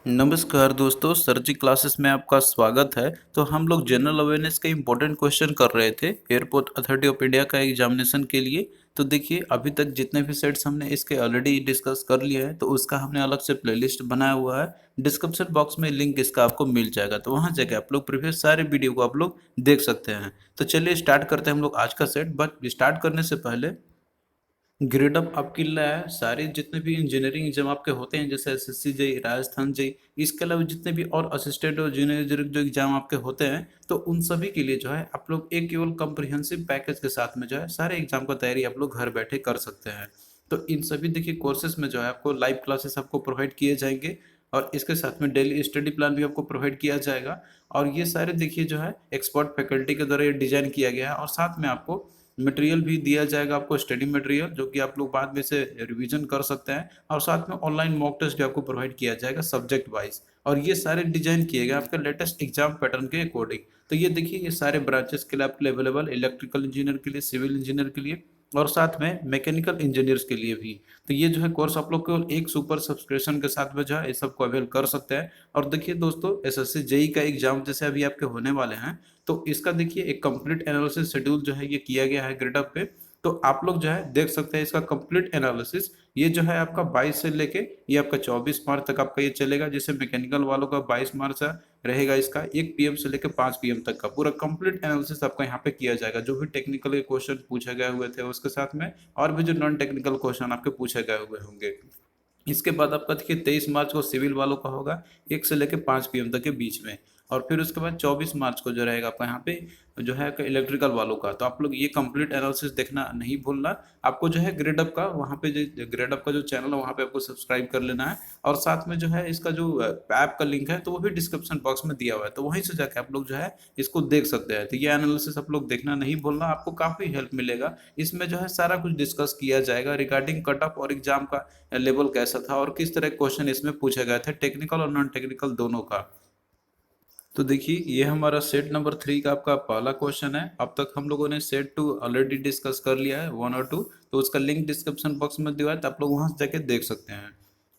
नमस्कार दोस्तों, सर जी क्लासेस में आपका स्वागत है। तो हम लोग जनरल अवेयरनेस का इम्पोर्टेंट क्वेश्चन कर रहे थे एयरपोर्ट अथॉरिटी ऑफ इंडिया का एग्जामिनेशन के लिए। तो देखिए, अभी तक जितने भी सेट्स हमने इसके ऑलरेडी डिस्कस कर लिए हैं, तो उसका हमने अलग से प्लेलिस्ट बनाया हुआ है। डिस्क्रिप्शन बॉक्स में लिंक इसका आपको मिल जाएगा, तो वहाँ जाकर आप लोग प्रीवियस सारे वीडियो को आप लोग देख सकते हैं। तो चलिए स्टार्ट करते हैं हम लोग आज का सेट। बट स्टार्ट करने से पहले ग्रेड अप आपके लिए है। सारे जितने भी इंजीनियरिंग एग्जाम आपके होते हैं, जैसे एसएससी जेई, राजस्थान जेई, इसके अलावा जितने भी और असिस्टेंट और जूनियर जो एग्जाम आपके होते हैं, तो उन सभी के लिए जो है आप लोग एक केवल कॉम्प्रिहेंसिव पैकेज के साथ में जो है सारे एग्जाम का तैयारी आप लोग घर बैठे कर सकते हैं। तो इन सभी देखिए कोर्सेज में जो है आपको लाइव क्लासेस आपको प्रोवाइड किए जाएंगे, और इसके साथ में डेली स्टडी प्लान भी आपको प्रोवाइड किया जाएगा। और ये सारे देखिए जो है एक्सपर्ट फैकल्टी के द्वारा ये डिजाइन किया गया है, और साथ में आपको मटेरियल भी दिया जाएगा, आपको स्टडी मटेरियल, जो कि आप लोग बाद में से रिवीजन कर सकते हैं। और साथ में ऑनलाइन मॉक टेस्ट भी आपको प्रोवाइड किया जाएगा सब्जेक्ट वाइज, और ये सारे डिजाइन किए गए आपके लेटेस्ट एग्जाम पैटर्न के अकॉर्डिंग। तो ये देखिए, ये सारे ब्रांचेस के लिए आपके लिए अवेलेबल, इलेक्ट्रिकल इंजीनियर के लिए, सिविल इंजीनियर के लिए, और साथ में मैकेनिकल इंजीनियर्स के लिए भी। तो ये जो है कोर्स आप लोग केवल एक सुपर सब्सक्रिप्शन के साथ में जो है इस सबको अवेल कर सकते हैं। और देखिए दोस्तों, एसएससी जेई का एग्जाम जैसे अभी आपके होने वाले हैं, तो इसका देखिए एक कंप्लीट एनालिसिस शेड्यूल जो है ये किया गया है ग्रेडअप पे। तो आप लोग जो है देख सकते हैं इसका कंप्लीट एनालिसिस। ये जो है आपका 22 से लेके ये आपका 24 मार्च तक आपका ये चलेगा। जैसे मैकेनिकल वालों का 22 मार्च से रहेगा, इसका 1 पीएम से लेकर 5 पीएम तक का पूरा कंप्लीट एनालिसिस आपका यहाँ पे किया जाएगा। जो भी टेक्निकल के क्वेश्चन पूछे गए हुए थे उसके साथ में, और भी जो नॉन टेक्निकल क्वेश्चन आपके पूछे गए हुए होंगे। इसके बाद आपका देखिए 23 मार्च को सिविल वालों का होगा 1 से लेकर 5 पीएम तक के बीच में। और फिर उसके बाद 24 मार्च को जो रहेगा आपका यहाँ पे जो है इलेक्ट्रिकल वालों का। तो आप लोग ये कंप्लीट एनालिसिस देखना नहीं भूलना। आपको जो है ग्रेड अप का वहाँ पे जो ग्रेड अप का जो चैनल है वहाँ पे आपको सब्सक्राइब कर लेना है। और साथ में जो है इसका जो ऐप का लिंक है, तो वो भी डिस्क्रिप्शन बॉक्स में दिया हुआ है, तो वहीं से जाके आप लोग जो है इसको देख सकते हैं। तो ये एनालिसिस आप लोग देखना नहीं भूलना, आपको काफ़ी हेल्प मिलेगा। इसमें जो है सारा कुछ डिस्कस किया जाएगा रिगार्डिंग कट ऑफ और एग्जाम का लेवल कैसा था, और किस तरह क्वेश्चन इसमें पूछे गए थे, टेक्निकल और नॉन टेक्निकल दोनों का। तो देखिए, ये हमारा सेट नंबर 3 का आपका पहला क्वेश्चन है। अब तक हम लोगों ने सेट 2 ऑलरेडी डिस्कस कर लिया है, 1 और 2। तो उसका लिंक डिस्क्रिप्शन बॉक्स में दिया है, तो आप लोग वहां से जाके देख सकते हैं।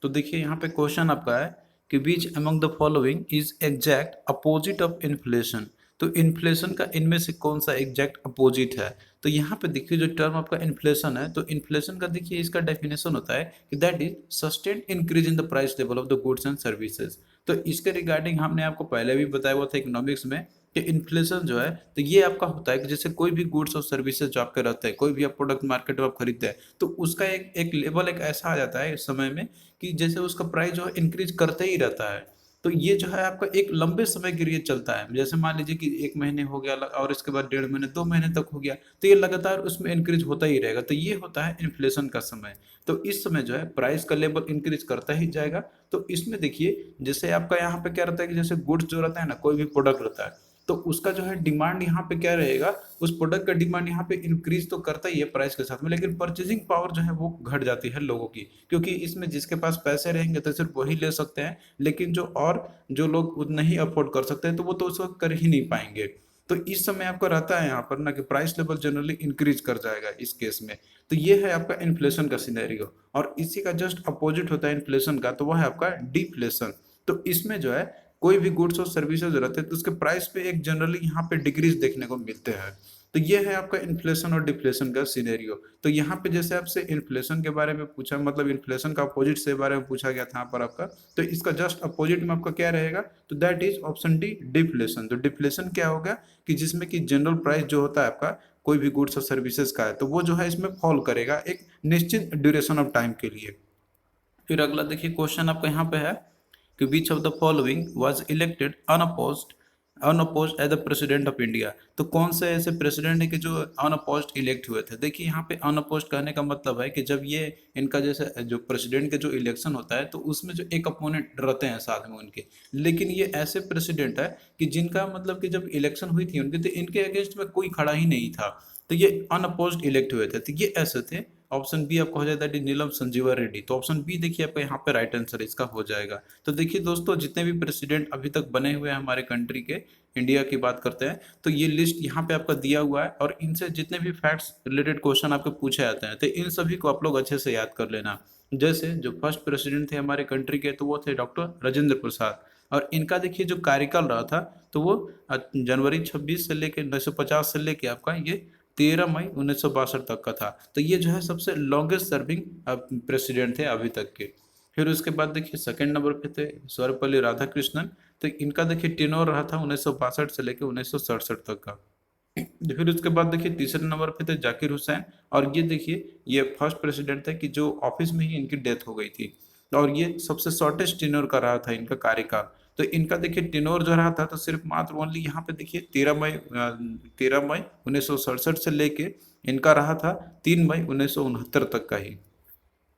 तो देखिए, यहाँ पे क्वेश्चन आपका है कि which among the following is exact opposite of inflation. तो इन्फ्लेशन का इनमें से कौन सा एग्जैक्ट अपोजिट है। तो यहाँ पे देखिए, जो टर्म आपका इन्फ्लेशन है, तो इन्फ्लेशन का देखिए इसका डेफिनेशन होता है कि that is sustained increase in the price level of the goods and services. तो इसके रिगार्डिंग हमने आपको पहले भी बताया हुआ था इकोनॉमिक्स में कि इन्फ्लेशन जो है, तो ये आपका होता है कि जैसे कोई भी गुड्स और सर्विसेज जो आपके रहते हैं, कोई भी आप प्रोडक्ट मार्केट में आप खरीदते हैं, तो उसका एक एक लेवल एक ऐसा आ जाता है इस समय में कि जैसे उसका प्राइस जो है इंक्रीज करते ही रहता है। तो ये जो है आपका एक लंबे समय के लिए चलता है। जैसे मान लीजिए कि 1 महीने हो गया, और इसके बाद 1.5 महीने, 2 महीने तक हो गया, तो ये लगातार उसमें इंक्रीज होता ही रहेगा। तो ये होता है इन्फ्लेशन का समय। तो इस समय जो है प्राइस का लेवल इंक्रीज करता ही जाएगा। तो इसमें देखिए, जैसे आपका यहाँ पे क्या रहता है कि जैसे गुड्स जो रहता है ना, कोई भी प्रोडक्ट रहता है, तो उसका जो है डिमांड यहाँ पे क्या रहेगा, उस प्रोडक्ट का डिमांड यहाँ पे इंक्रीज तो करता ही है प्राइस के साथ में, लेकिन परचेजिंग पावर जो है वो घट जाती है लोगों की। क्योंकि इसमें जिसके पास पैसे रहेंगे तो सिर्फ वही ले सकते हैं, लेकिन जो लोग उतना ही अफोर्ड कर सकते हैं, तो वो तो उस वक्त कर ही नहीं पाएंगे। तो इस समय आपका रहता है यहाँ पर ना कि प्राइस लेवल जनरली इंक्रीज कर जाएगा इस केस में। तो ये है आपका इन्फ्लेशन का सिनेरियो। और इसी का जस्ट अपोजिट होता है इन्फ्लेशन का, तो वह है आपका डिफ्लेशन। तो इसमें जो है कोई भी गुड्स और सर्विसेज रहते हैं, तो उसके प्राइस पे एक जनरली यहाँ पे डिक्रीज देखने को मिलते हैं। तो ये है आपका इन्फ्लेशन और डिफ्लेशन का सिनेरियो। तो यहाँ पे जैसे आपसे इन्फ्लेशन के बारे में पूछा, मतलब इन्फ्लेशन का अपोजिट से बारे में पूछा गया था यहाँ पर आपका, तो इसका जस्ट अपोजिट में आपका क्या रहेगा, तो that is option D, deflation. तो डिफ्लेशन क्या होगा कि जिसमें कि जनरल प्राइस जो होता है आपका कोई भी गुड्स और सर्विसेज का है, तो वो जो है इसमें फॉल करेगा एक निश्चित ड्यूरेशन ऑफ टाइम के लिए। फिर अगला देखिए क्वेश्चन आपका यहाँ पे है कि which of the following was elected unopposed as the president of India. तो कौन से ऐसे प्रेसिडेंट है कि जो अनअपोज्ड इलेक्ट हुए थे। देखिए, यहाँ पे अनअपोज्ड कहने का मतलब है कि जब ये इनका जैसे जो प्रेसिडेंट के जो इलेक्शन होता है, तो उसमें जो एक अपोनेंट रहते हैं साथ में उनके, लेकिन ये ऐसे प्रेसिडेंट है कि जिनका मतलब कि जब इलेक्शन हुई थी उनकी, तो इनके अगेंस्ट में कोई खड़ा ही नहीं था। तो ये अनअपोज्ड इलेक्ट हुए थे, तो ये ऐसे थे। ऑप्शन बी आपका हो जाता है नीलम संजीवा रेड्डी। तो ऑप्शन बी देखिए आपका यहाँ पे राइट आंसर इसका हो जाएगा। तो देखिए दोस्तों, जितने भी प्रेसिडेंट अभी तक बने हुए हैं हमारे कंट्री के, इंडिया की बात करते हैं, तो ये लिस्ट यहाँ पे आपका दिया हुआ है, और इनसे जितने भी फैक्ट्स रिलेटेड क्वेश्चन आपके पूछे जाते हैं, तो इन सभी को आप लोग अच्छे से याद कर लेना। जैसे जो फर्स्ट प्रेसिडेंट थे हमारे कंट्री के, तो वो थे डॉक्टर राजेंद्र प्रसाद। और इनका देखिए जो कार्यकाल रहा था, तो वो जनवरी 26 से लेके 1950 से लेके आपका ये 13 मई 1962 तक का था। तो ये जो है सबसे लॉन्गेस्ट सर्विंग प्रेसिडेंट थे अभी तक के। फिर उसके बाद देखिए सेकंड नंबर पे थे सर्वपल्ली राधाकृष्णन। तो इनका देखिए टेन्योर रहा था 1962 से लेके 1967 तक का। फिर उसके बाद देखिए तीसरे नंबर पे थे जाकिर हुसैन। और ये देखिए ये फर्स्ट प्रेसिडेंट थे कि जो ऑफिस में ही इनकी डेथ हो गई थी। और ये सबसे शॉर्टेस्ट टेन्योर का रहा था इनका कार्यकाल। तो इनका देखिए टेन्योर जो रहा था, तो सिर्फ मात्र ओनली यहाँ पे देखिए 13 मई 1967 से लेके इनका रहा था 3 मई 1969 तक का ही।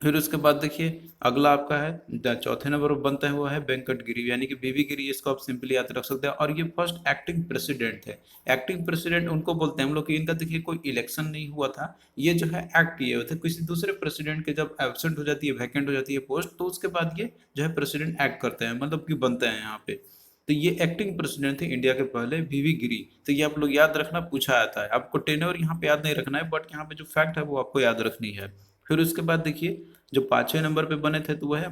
फिर उसके बाद देखिए अगला आपका है चौथे नंबर पर बनता है वो है वेंकट गिरी, यानी कि बीबी गिरी, इसको आप सिंपली याद रख सकते हैं। और ये फर्स्ट एक्टिंग प्रेसिडेंट थे। एक्टिंग प्रेसिडेंट उनको बोलते हैं हम लोग कि इनका देखिए कोई इलेक्शन नहीं हुआ था। ये जो है एक्ट किए हुए थे, किसी दूसरे प्रेसिडेंट के जब एब्सेंट हो जाती है, वैकेंट हो जाती है पोस्ट, तो उसके बाद ये जो है प्रेसिडेंट एक्ट करते हैं, मतलब कि बनते हैं यहाँ पे। तो ये एक्टिंग प्रेसिडेंट थे इंडिया के पहले, वीवी गिरी। तो ये आप लोग याद रखना, पूछा जाता है आपको। टेन्योर यहाँ पे याद नहीं रखना है, बट यहाँ पे जो फैक्ट है वो आपको याद रखनी है। फिर उसके बाद देखिए जो पांचवें नंबर पे बने थे, तो वह है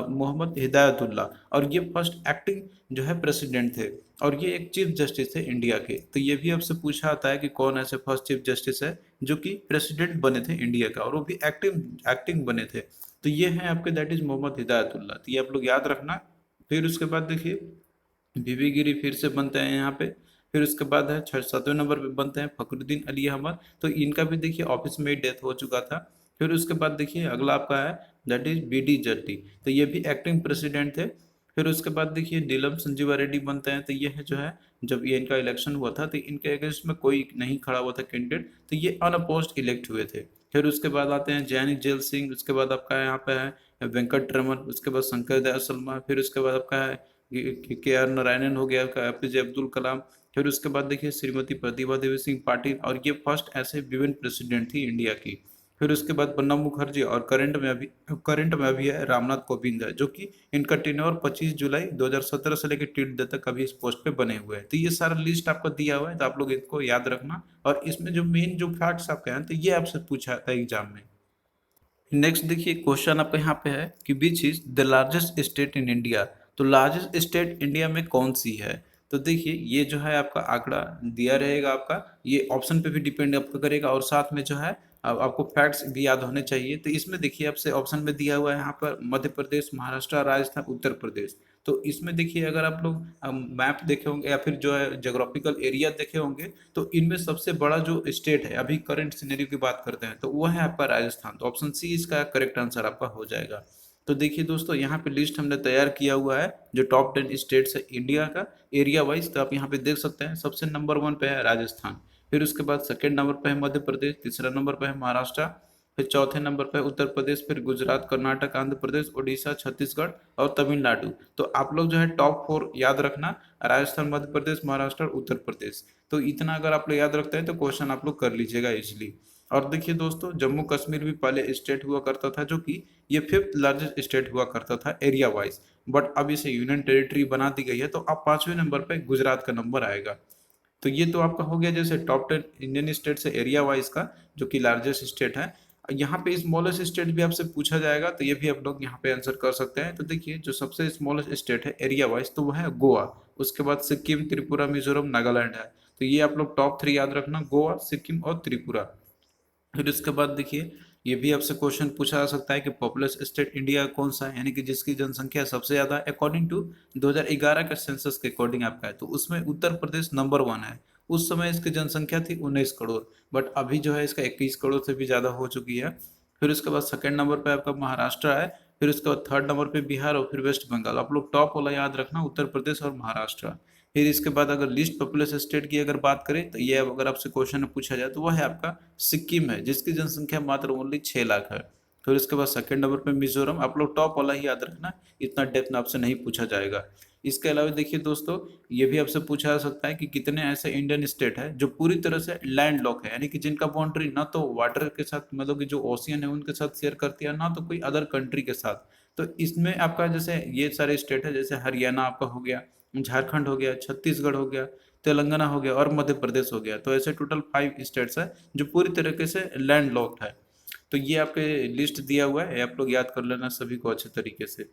मोहम्मद हिदायतुल्ला। और ये फर्स्ट एक्टिंग जो है प्रेसिडेंट थे। और ये एक चीफ जस्टिस थे इंडिया के। तो ये भी आपसे पूछा आता है कि कौन ऐसे फर्स्ट चीफ जस्टिस है जो कि प्रेसिडेंट बने थे इंडिया का, और वो भी एक्टिंग एक्टिंग बने थे। तो ये है आपके, दैट इज मोहम्मद हिदायतुल्ला। तो ये आप लोग याद रखना। फिर उसके बाद देखिए बीबी गिरी फिर से बनते हैं यहाँ पे। फिर उसके बाद है सातवें नंबर पे बनते हैं फखरुद्दीन अली अहमद। तो इनका भी देखिए ऑफिस में ही डेथ हो चुका था। फिर उसके बाद देखिए अगला आपका है that is B D Jatti. तो ये भी एक्टिंग प्रेसिडेंट थे। फिर उसके बाद देखिए नीलम संजीवा रेड्डी बनते हैं। तो ये है जो है, जब ये इनका इलेक्शन हुआ था तो इनके अगेंस्ट में कोई नहीं खड़ा हुआ था कैंडिडेट, तो ये अनअपोज्ड इलेक्ट हुए थे। फिर उसके बाद आते हैं जैनी जेल सिंह। उसके बाद आपका यहाँ पे है वेंकट रमन। उसके बाद शंकर दयाल शर्मा। फिर उसके बाद आपका है के आर नारायणन हो गया, एपीजे अब्दुल कलाम। फिर उसके बाद देखिए श्रीमती प्रतिभा देवी सिंह पाटिल। और ये फर्स्ट ऐसे विमेन प्रेसिडेंट थी इंडिया की। फिर उसके बाद प्रणब मुखर्जी। और करंट में अभी है रामनाथ कोविंद है, जो कि इनका टेन्योर 25 जुलाई 2017 से लेकर टिल डेट तक अभी इस पोस्ट पे बने हुए हैं। तो ये सारा लिस्ट आपको दिया हुआ है, तो आप लोग इनको याद रखना। और इसमें जो मेन जो फैक्ट्स आपके हैं, तो ये आपसे पूछा था एग्जाम में। नेक्स्ट देखिए क्वेश्चन आपका यहाँ पे है कि which is the largest state in India. तो लार्जेस्ट स्टेट इंडिया में कौन सी है। तो देखिए ये जो है आपका आंकड़ा दिया रहेगा आपका, ये ऑप्शन पे भी डिपेंड आपका करेगा, और साथ में जो है आपको फैक्ट्स भी याद होने चाहिए। तो इसमें देखिए आपसे ऑप्शन में दिया हुआ है यहाँ पर मध्य प्रदेश, महाराष्ट्र, राजस्थान, उत्तर प्रदेश। तो इसमें देखिए अगर आप लोग मैप देखे होंगे या फिर जो है जोग्राफिकल एरिया देखे होंगे, तो इनमें सबसे बड़ा जो स्टेट है अभी करंट सिनेरियो की बात करते हैं, तो वो है आपका राजस्थान। तो ऑप्शन सी इसका करेक्ट आंसर आपका हो जाएगा। तो देखिए दोस्तों यहाँ पे लिस्ट हमने तैयार किया हुआ है जो टॉप 10 स्टेट्स है इंडिया का एरिया वाइज। तो आप यहाँ पे देख सकते हैं सबसे नंबर 1 पे है राजस्थान। फिर उसके बाद सेकंड नंबर पे है मध्य प्रदेश, तीसरा नंबर पे है महाराष्ट्र, फिर चौथे नंबर पे उत्तर प्रदेश, फिर गुजरात, कर्नाटक, आंध्र प्रदेश, उड़ीसा, छत्तीसगढ़ और तमिलनाडु। तो आप लोग जो है टॉप 4 याद रखना, राजस्थान, मध्य प्रदेश, महाराष्ट्र और उत्तर प्रदेश। तो इतना अगर आप लोग याद रखते हैं तो क्वेश्चन आप लोग कर लीजिएगा इजिली। और देखिए दोस्तों जम्मू कश्मीर भी पहले स्टेट हुआ करता था, जो कि ये 5th लार्जेस्ट स्टेट हुआ करता था एरिया वाइज, बट अब इसे यूनियन टेरिटरी बना दी गई है। तो अब 5वें नंबर पे गुजरात का नंबर आएगा। तो ये तो आपका हो गया जैसे टॉप 10 इंडियन स्टेट से एरिया वाइज का, जो कि लार्जेस्ट स्टेट है। यहाँ पे स्मॉलेस्ट स्टेट भी आपसे पूछा जाएगा, तो ये भी आप लोग यहाँ पे आंसर कर सकते हैं। तो देखिए जो सबसे स्मॉलेस्ट स्टेट है एरिया वाइज, तो वो है गोवा। उसके बाद सिक्किम, त्रिपुरा, मिजोरम, नागालैंड है। तो ये आप लोग टॉप 3 याद रखना, गोवा, सिक्किम और त्रिपुरा। फिर इसके बाद देखिए ये भी आपसे क्वेश्चन पूछा जा सकता है कि पॉपुलस स्टेट इंडिया कौन सा है, यानी कि जिसकी जनसंख्या सबसे ज्यादा अकॉर्डिंग टू 2011 का सेंसस के अकॉर्डिंग आपका है। तो उसमें उत्तर प्रदेश नंबर 1 है। उस समय इसकी जनसंख्या थी 19 करोड़, बट अभी जो है इसका 21 करोड़ से भी ज्यादा हो चुकी है। फिर उसके बाद सेकंड नंबर पे आपका महाराष्ट्र है। फिर उसके बाद थर्ड नंबर पे बिहार और फिर वेस्ट बंगाल। आप लोग टॉप वाला याद रखना, उत्तर प्रदेश और महाराष्ट्र। फिर इसके बाद अगर लिस्ट पॉपुलस स्टेट की अगर बात करें, तो ये अगर आपसे क्वेश्चन पूछा जाए तो वह है आपका सिक्किम है, जिसकी जनसंख्या मात्र ओनली 6 लाख है। फिर उसके बाद सेकंड नंबर पे मिजोरम। आप लोग टॉप वाला ही याद रखना, इतना डेप्थ में आपसे नहीं पूछा जाएगा। इसके अलावा देखिए दोस्तों ये भी आपसे पूछा जा सकता है कि कितने ऐसे इंडियन स्टेट है जो पूरी तरह से लैंड लॉक है, यानी कि जिनका बाउंड्री ना तो वाटर के साथ, मतलब कि जो ओशियन है उनके साथ शेयर करती है, ना तो कोई अदर कंट्री के साथ। तो इसमें आपका जैसे ये सारे स्टेट है, जैसे हरियाणा आपका हो गया, झारखंड हो गया, छत्तीसगढ़ हो गया, तेलंगाना हो गया और मध्य प्रदेश हो गया। तो ऐसे टोटल 5 स्टेट्स है जो पूरी तरीके से लैंड लॉक्ड है। तो ये आपके लिस्ट दिया हुआ है, आप लोग याद कर लेना सभी को अच्छे तरीके से।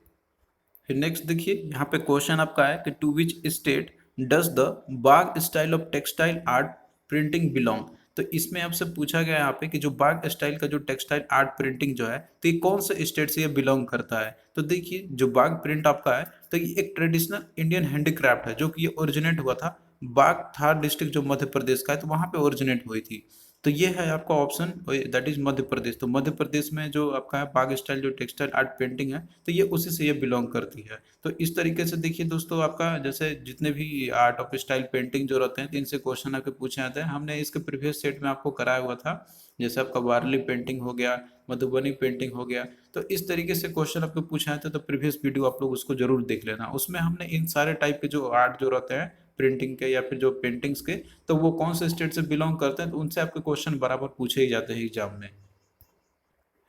फिर नेक्स्ट देखिए यहाँ पे क्वेश्चन आपका है कि to which state does the Bagh style of textile art printing belong. तो इसमें आपसे पूछा गया है यहाँ पे कि जो बाग स्टाइल का जो टेक्सटाइल आर्ट प्रिंटिंग जो है तो ये कौन से स्टेट से ये बिलोंग करता है। तो देखिए जो बाग प्रिंट आपका है तो ये एक ट्रेडिशनल इंडियन हैंडीक्राफ्ट है जो कि ये ओरिजिनेट हुआ था बाग थार डिस्ट्रिक्ट जो मध्य प्रदेश का है, तो वहाँ पे ओरिजिनेट हुई थी। तो ये है आपका option, that is Madhya Pradesh. तो मध्य प्रदेश में जो आपका है बाग स्टाइल जो टेक्सटाइल आर्ट पेंटिंग है तो ये उसी से ये बिलोंग करती है। तो इस तरीके से देखिए दोस्तों, आपका जैसे जितने भी आर्ट ऑफ स्टाइल पेंटिंग जो रहते हैं तो इनसे क्वेश्चन आपके पूछे जाते हैं। हमने इसके प्रीवियस सेट में आपको कराया हुआ था, जैसे आपका वारली पेंटिंग हो गया, मधुबनी पेंटिंग हो गया। तो इस तरीके से क्वेश्चन आपको पूछे जाते हैं, तो प्रीवियस वीडियो आप लोग उसको जरूर देख लेना। उसमें हमने इन सारे टाइप के जो आर्ट जो रहते हैं प्रिंटिंग के या फिर जो पेंटिंग्स के, तो वो कौन से स्टेट से बिलोंग करते हैं तो उनसे आपके क्वेश्चन बराबर पूछे ही जाते हैं एग्जाम में।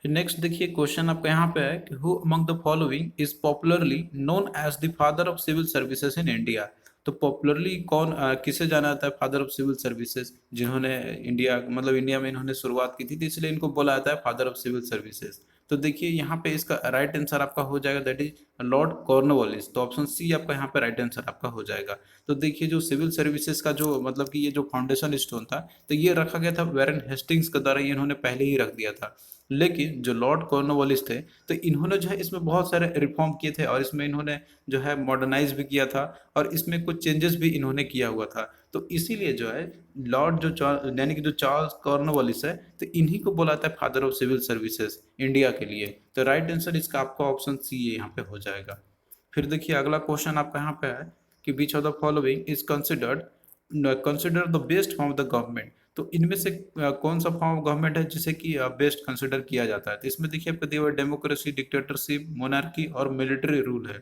नेक्स्ट देखिए क्वेश्चन आपका यहाँ पे है कि who among the following is popularly known as the father of civil services in India. तो पॉपुलरली कौन किसे जाना जाता है फादर ऑफ सिविल सर्विसेज, जिन्होंने इंडिया मतलब इंडिया में इन्होंने शुरुआत की थी, तो इसलिए इनको बोला जाता है फादर ऑफ सिविल सर्विसेज। तो देखिए यहाँ पे इसका राइट आंसर आपका हो जाएगा, दैट इज लॉर्ड कॉर्नवालिस। तो ऑप्शन सी आपका यहाँ पे राइट आंसर आपका हो जाएगा। तो देखिए जो सिविल सर्विसेज का जो मतलब कि ये जो फाउंडेशन स्टोन था तो ये रखा गया था वेरन हेस्टिंग्स के द्वारा, ये इन्होंने पहले ही रख दिया था। लेकिन जो लॉर्ड कॉर्नवालिस थे तो इन्होंने जो है इसमें बहुत सारे रिफॉर्म किए थे और इसमें इन्होंने जो है मॉडर्नाइज भी किया था और इसमें कुछ चेंजेस भी इन्होंने किया हुआ था। तो इसीलिए जो है लॉर्ड जो यानी कि जो चार्ल्स कॉर्नवालिस है तो इन्हीं को बोला जाता है father of civil services India के लिए। तो राइट आंसर इसका आपका ऑप्शन सी है यहाँ पे हो जाएगा। फिर देखिए अगला क्वेश्चन आपका यहाँ पे है कि which of the following is consider the best form of the government. तो इनमें से कौन सा फॉर्म ऑफ गवर्नमेंट है जिसे कि बेस्ट कंसिडर किया जाता है। तो इसमें देखिए आपको दिया हुआ डेमोक्रेसी, डिक्टेटरशिप, मोनार्की और मिलिट्री रूल है।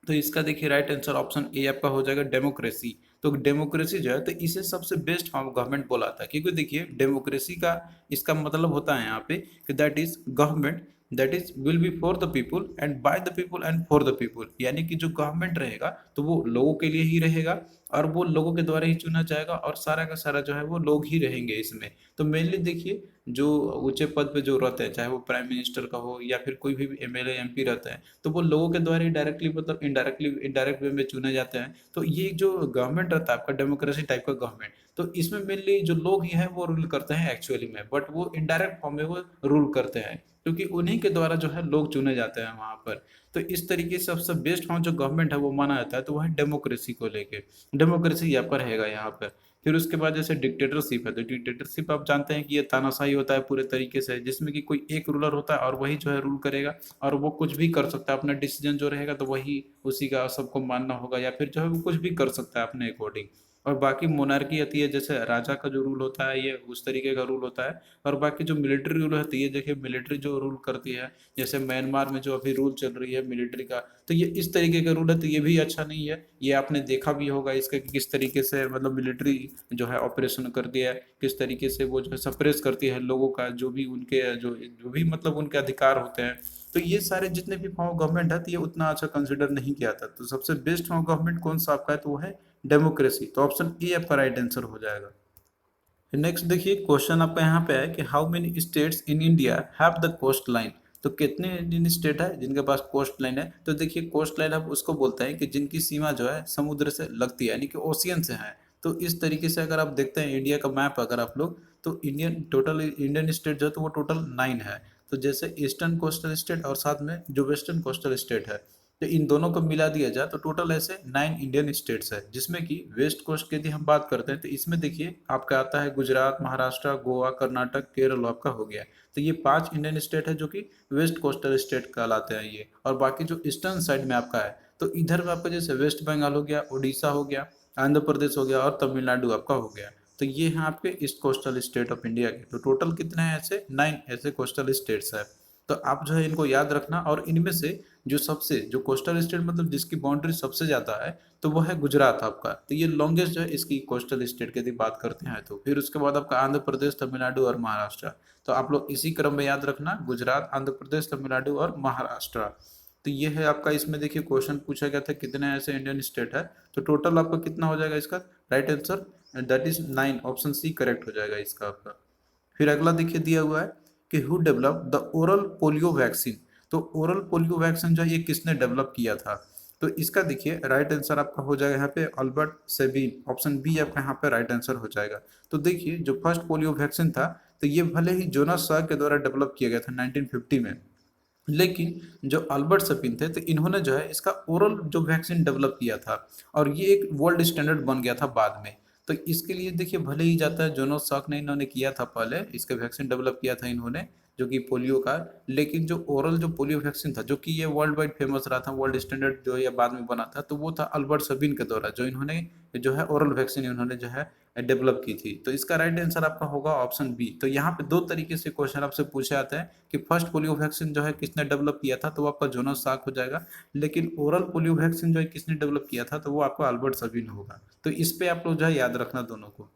तो इसका देखिए राइट आंसर ऑप्शन ए आपका हो जाएगा डेमोक्रेसी। तो डेमोक्रेसी जो है तो इसे सबसे बेस्ट फॉर्म ऑफ गवर्नमेंट बोला था, क्योंकि देखिए डेमोक्रेसी का इसका मतलब होता है यहाँ पे कि that is government that is will be for the people and by the people and for the people. यानी कि जो गवर्नमेंट रहेगा तो वो लोगों के लिए ही रहेगा और वो लोगों के द्वारा ही चुना जाएगा और सारा का सारा जो है वो लोग ही रहेंगे इसमें। तो मेनली देखिए जो ऊंचे पद पे जो रहते हैं, चाहे वो प्राइम मिनिस्टर का हो या फिर कोई भी एमएलए एमपी रहता है, तो वो लोगों के द्वारा ही डायरेक्टली मतलब इनडायरेक्ट वे में चुने जाते हैं। तो ये जो गवर्नमेंट रहता है आपका डेमोक्रेसी टाइप का गवर्नमेंट, तो इसमें मेनली जो लोग ही हैं वो रूल करते हैं एक्चुअली में, बट वो इनडायरेक्ट फॉर्म में वो रूल करते हैं क्योंकि उन्हीं के द्वारा जो है लोग चुने जाते हैं वहां पर। तो इस तरीके से सबसे बेस्ट फॉर्म जो गवर्नमेंट है वो माना जाता है, तो वह डेमोक्रेसी को लेके डेमोक्रेसी यहाँ पर रहेगा यहाँ पर। फिर उसके बाद जैसे डिक्टेटरशिप है, तो डिक्टेटरशिप आप जानते हैं कि ये तानाशाही होता है पूरे तरीके से, जिसमें कि कोई एक रूलर होता है और वही जो है रूल करेगा और वो कुछ भी कर सकता है, अपना डिसीजन जो रहेगा तो वही उसी का सबको मानना होगा या फिर जो है वो कुछ भी कर सकता है अपने अकॉर्डिंग। और बाकी मोनार्की आती है, जैसे राजा का जो रूल होता है ये उस तरीके का रूल होता है। और बाकी जो मिलिट्री रूल होती है, देखिए मिलिट्री जो रूल करती है, जैसे म्यांमार में जो अभी रूल चल रही है मिलिट्री का, तो ये इस तरीके का रूल है, तो ये भी अच्छा नहीं है। ये आपने देखा भी होगा इसका कि किस तरीके से मतलब मिलिट्री जो है ऑपरेशन करती है, किस तरीके से वो जो है सप्रेस करती है लोगों का जो भी उनके जो जो भी मतलब उनके अधिकार होते हैं। तो ये सारे जितने भी फॉर्म ऑफ गवर्नमेंट है तो ये उतना अच्छा कंसिडर नहीं किया था। तो सबसे बेस्ट फॉर्म ऑफ गवर्नमेंट कौन सा आपका है, तो वो है डेमोक्रेसी। तो ऑप्शन ए आपका राइट आंसर हो जाएगा। नेक्स्ट देखिए क्वेश्चन आपका यहाँ पे है कि how many states in India have the coastline. तो कितने इंडियन स्टेट है जिनके पास कोस्ट लाइन है। तो देखिए कोस्ट लाइन आप उसको बोलते हैं कि जिनकी सीमा जो है समुद्र से लगती है, यानी कि ओशियन से है। तो इस तरीके से अगर आप देखते हैं इंडिया का मैप अगर आप लोग, तो इंडियन स्टेट जो है तो वो टोटल 9 है। तो जैसे ईस्टर्न कोस्टल स्टेट और साथ में जो वेस्टर्न कोस्टल स्टेट है, तो इन दोनों को मिला दिया जाए तो टोटल ऐसे 9 इंडियन स्टेट्स है। जिसमें कि वेस्ट कोस्ट की यदि हम बात करते हैं तो इसमें देखिए आपका आता है गुजरात, महाराष्ट्र, गोवा, कर्नाटक, केरल आपका हो गया। तो ये 5 इंडियन स्टेट है जो कि वेस्ट कोस्टल स्टेट कहलाते हैं ये। और बाकी जो ईस्टर्न साइड में आपका है तो इधर में आपका जैसे वेस्ट बंगाल हो गया, उड़ीसा हो गया, आंध्र प्रदेश हो गया और तमिलनाडु आपका हो गया। तो ये हैं आपके east coastal state of India के। तो टोटल कितने हैं ऐसे 9 ऐसे कोस्टल स्टेट्स है। तो आप जो है इनको याद रखना। और इनमें से जो सबसे जो कोस्टल स्टेट मतलब जिसकी बाउंड्री सबसे ज्यादा है तो वो है गुजरात आपका। तो ये लॉन्गेस्ट जो है इसकी कोस्टल स्टेट की यदि बात करते हैं। तो फिर उसके बाद आपका आंध्र प्रदेश, तमिलनाडु और महाराष्ट्र। तो आप लोग इसी क्रम में याद रखना, गुजरात, आंध्र प्रदेश, तमिलनाडु और महाराष्ट्र। तो ये है आपका। इसमें देखिए क्वेश्चन पूछा गया था कितने ऐसे इंडियन स्टेट है, तो टोटल आपका कितना हो जाएगा इसका right answer, that is 9। Option C correct हो जाएगा इसका आपका। फिर अगला देखिए दिया हुआ है कि who develop the oral polio vaccine. तो ओरल पोलियो वैक्सीन जो है ये किसने डेवलप किया था? तो इसका देखिए राइट आंसर आपका हो जाएगा यहाँ पे अल्बर्ट सेबिन, ऑप्शन बी आपका यहाँ पे राइट आंसर हो जाएगा। तो देखिए जो फर्स्ट पोलियो वैक्सीन था तो ये भले ही जोनास साह के द्वारा डेवलप किया गया था 1950 में, लेकिन जो अल्बर्ट सपिन थे तो इन्होंने जो है इसका ओरल जो वैक्सीन डेवलप किया था और ये एक वर्ल्ड स्टैंडर्ड बन गया था बाद में। तो इसके लिए देखिए भले ही जाता है जोनास साक ने इन्होंने किया था, पहले इसका वैक्सीन डेवलप किया था इन्होंने जो कि पोलियो का, लेकिन जो ओरल जो पोलियो वैक्सीन था जो कि ये वर्ल्ड वाइड फेमस रहा था, वर्ल्ड स्टैंडर्ड जो ये बाद में बना था, तो वो था अल्बर्ट सबिन के द्वारा जो इन्होंने जो है ओरल वैक्सीन इन्होंने जो है डेवलप की थी। तो इसका राइट आंसर आपका होगा ऑप्शन बी। तो यहाँ पे दो तरीके से क्वेश्चन आपसे पूछे आते हैं कि फर्स्ट पोलियो वैक्सीन जो है किसने डेवलप किया था, तो वो आपका जोनास साक हो जाएगा, लेकिन ओरल पोलियो वैक्सीन जो है किसने डेवलप किया था, तो वो आपका अल्बर्ट सबिन होगा। तो इस पे आप लोग जो है याद रखना दोनों को।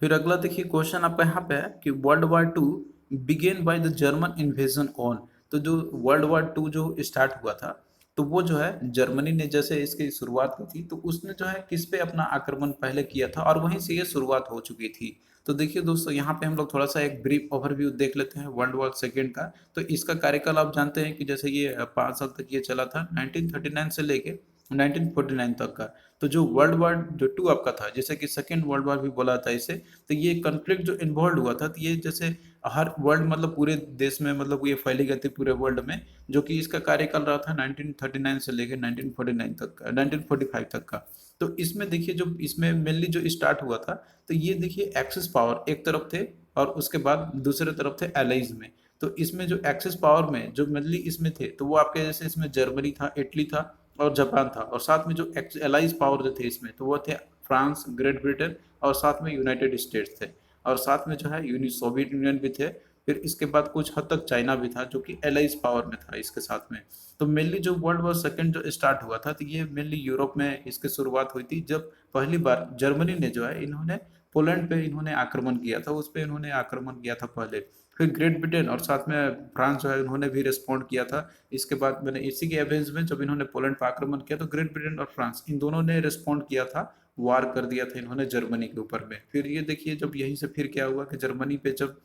फिर अगला देखिए क्वेश्चन आपका यहाँ पे है कि world war 2 began by the German invasion on. तो जो वर्ल्ड वार 2 जो स्टार्ट हुआ था तो वो जो है जर्मनी ने जैसे इसकी शुरुआत की थी तो उसने जो है किस पे अपना आक्रमण पहले किया था और वहीं से ये शुरुआत हो चुकी थी। तो देखिए दोस्तों यहाँ पे हम लोग थोड़ा सा एक ब्रीफ ओवरव्यू देख लेते हैं वर्ल्ड वार 2 का। तो इसका कार्यकाल आप जानते हैं कि जैसे ये 5 साल तक ये चला था, 1939 से लेके 1949 तक का। तो जो वर्ल्ड वार 2 आपका था, जैसे कि सेकेंड वर्ल्ड वार भी बोला था इसे, तो ये कन्फ्लिक्ट जो इन्वॉल्व हुआ था तो ये जैसे हर वर्ल्ड मतलब पूरे देश में मतलब ये फैली गई थी पूरे वर्ल्ड में, जो कि इसका कार्यकाल रहा था 1939 से लेकर 1949 तक का, 1945 तक का। तो इसमें देखिए जो इसमें मेनली जो स्टार्ट हुआ था तो ये देखिए एक्सिस पावर एक तरफ थे और उसके बाद दूसरे तरफ थे एलाइज में। तो इसमें जो एक्सिस पावर में जो मेनली इसमें थे तो वो आपके जैसे इसमें जर्मनी था, इटली था और जापान था, और साथ में जो एलाइज पावर जो थे इसमें तो वो थे फ्रांस, ग्रेट ब्रिटेन और साथ में यूनाइटेड स्टेट्स थे, और साथ में जो है सोवियत यूनियन भी थे। फिर इसके बाद कुछ हद तक चाइना भी था जो कि एलाइज पावर में था इसके साथ में। तो मेनली जो वर्ल्ड वार 2 जो स्टार्ट हुआ था तो ये मेनली यूरोप में इसकी शुरुआत हुई थी, जब पहली बार जर्मनी ने जो है इन्होंने पोलैंड पे इन्होंने आक्रमण किया था, उस पे इन्होंने आक्रमण किया था पहले। फिर ग्रेट ब्रिटेन और साथ में फ्रांस जो है उन्होंने भी रिस्पॉन्ड किया था। इसके बाद मैंने इसी के एवेंज में जब इन्होंने पोलैंड पर आक्रमण किया तो ग्रेट ब्रिटेन और फ्रांस इन दोनों ने रिस्पॉन्ड किया था, वार कर दिया था इन्होंने जर्मनी के ऊपर में। फिर ये देखिए जब यहीं से फिर क्या हुआ कि जर्मनी पे जब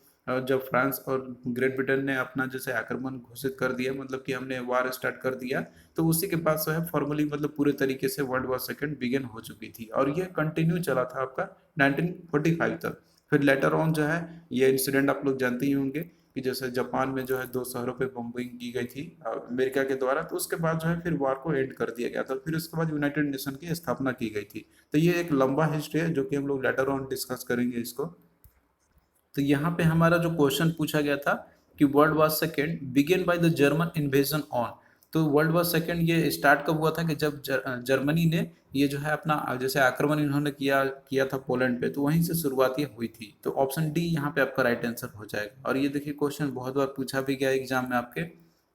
जब फ्रांस और ग्रेट ब्रिटेन ने अपना जैसे आक्रमण घोषित कर दिया, मतलब कि हमने वार स्टार्ट कर दिया, तो उसी के बाद जो है फॉर्मली मतलब पूरे तरीके से वर्ल्ड वार 2 बिगिन हो चुकी थी और ये कंटिन्यू चला था आपका 1945 तक। फिर लेटर ऑन जो है ये इंसिडेंट आप लोग जानते ही होंगे कि जैसे जापान में जो है 2 शहरों पे बम्बिंग की गई थी अमेरिका के द्वारा, तो उसके बाद जो है फिर वार को एंड कर दिया गया था। फिर उसके बाद यूनाइटेड नेशन की स्थापना की गई थी। तो ये एक लंबा हिस्ट्री है जो कि हम लोग लेटर ऑन डिस्कस करेंगे इसको। तो यहाँ पे हमारा जो क्वेश्चन पूछा गया था कि world war 2 began by the German invasion on. तो वर्ल्ड वार 2 ये स्टार्ट कब हुआ था कि जब जर्मनी ने ये जो है अपना जैसे आक्रमण इन्होंने किया किया था पोलैंड पे, तो वहीं से शुरुआत ये हुई थी। तो ऑप्शन डी यहाँ पे आपका राइट आंसर हो जाएगा। और ये देखिए क्वेश्चन बहुत बार पूछा भी गया एग्जाम में आपके।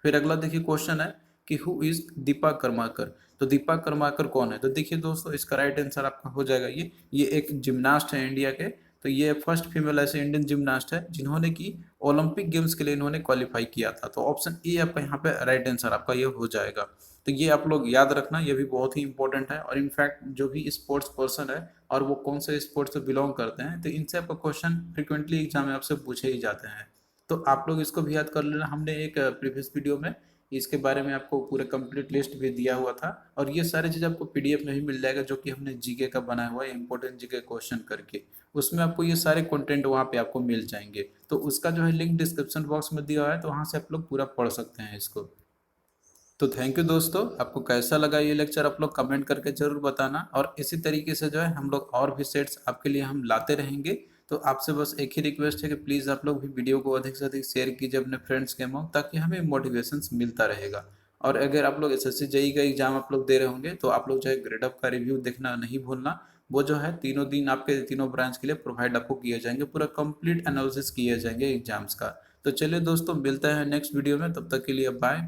फिर अगला देखिए क्वेश्चन है कि हु इज दीपा कर्माकर। तो दीपा कर्माकर कौन है? तो देखिए दोस्तों इसका राइट आंसर आपका हो जाएगा ये एक जिम्नास्ट है इंडिया के। तो ये फर्स्ट फीमेल ऐसे इंडियन जिम्नास्ट है जिन्होंने की ओलंपिक गेम्स के लिए इन्होंने क्वालिफाई किया था। तो ऑप्शन ए आपका यहाँ पे राइट आंसर आपका ये हो जाएगा। तो ये आप लोग याद रखना, ये भी बहुत ही इंपॉर्टेंट है। और इनफैक्ट जो भी स्पोर्ट्स पर्सन है और वो कौन से स्पोर्ट्स से बिलोंग करते हैं तो इनसे आपका क्वेश्चन फ्रिक्वेंटली एग्जाम में आपसे पूछे ही जाते हैं। तो आप लोग इसको भी याद कर लेना। हमने एक प्रीवियस वीडियो में इसके बारे में आपको पूरे कंप्लीट लिस्ट भी दिया हुआ था, और ये सारी चीज़ आपको पीडीएफ में भी मिल जाएगा जो कि हमने जीके का बनाया हुआ है, इंपॉर्टेंट जीके क्वेश्चन करके। उसमें आपको ये सारे कंटेंट वहाँ पे आपको मिल जाएंगे। तो उसका जो है लिंक डिस्क्रिप्शन बॉक्स में दिया हुआ है, तो वहाँ से आप लोग पूरा पढ़ सकते हैं इसको। तो थैंक यू दोस्तों, आपको कैसा लगा ये लेक्चर आप लोग कमेंट करके जरूर बताना। और इसी तरीके से जो है हम लोग और भी सेट्स आपके लिए हम लाते रहेंगे। तो आपसे बस एक ही रिक्वेस्ट है कि प्लीज़ आप लोग भी वीडियो को अधिक से अधिक शेयर कीजिए अपने फ्रेंड्स के में, ताकि हमें मोटिवेशन मिलता रहेगा। और अगर आप लोग एसएससी जेईई का एग्जाम आप लोग दे रहे होंगे तो आप लोग जो है ग्रेडअप का रिव्यू देखना नहीं भूलना। वो जो है तीनों दिन आपके तीनों ब्रांच के लिए प्रोवाइड आपको किए जाएंगे, पूरा कंप्लीट एनालिसिस किए जाएंगे एग्जाम्स का। तो चलिए दोस्तों मिलते हैं नेक्स्ट वीडियो में, तब तक के लिए बाय।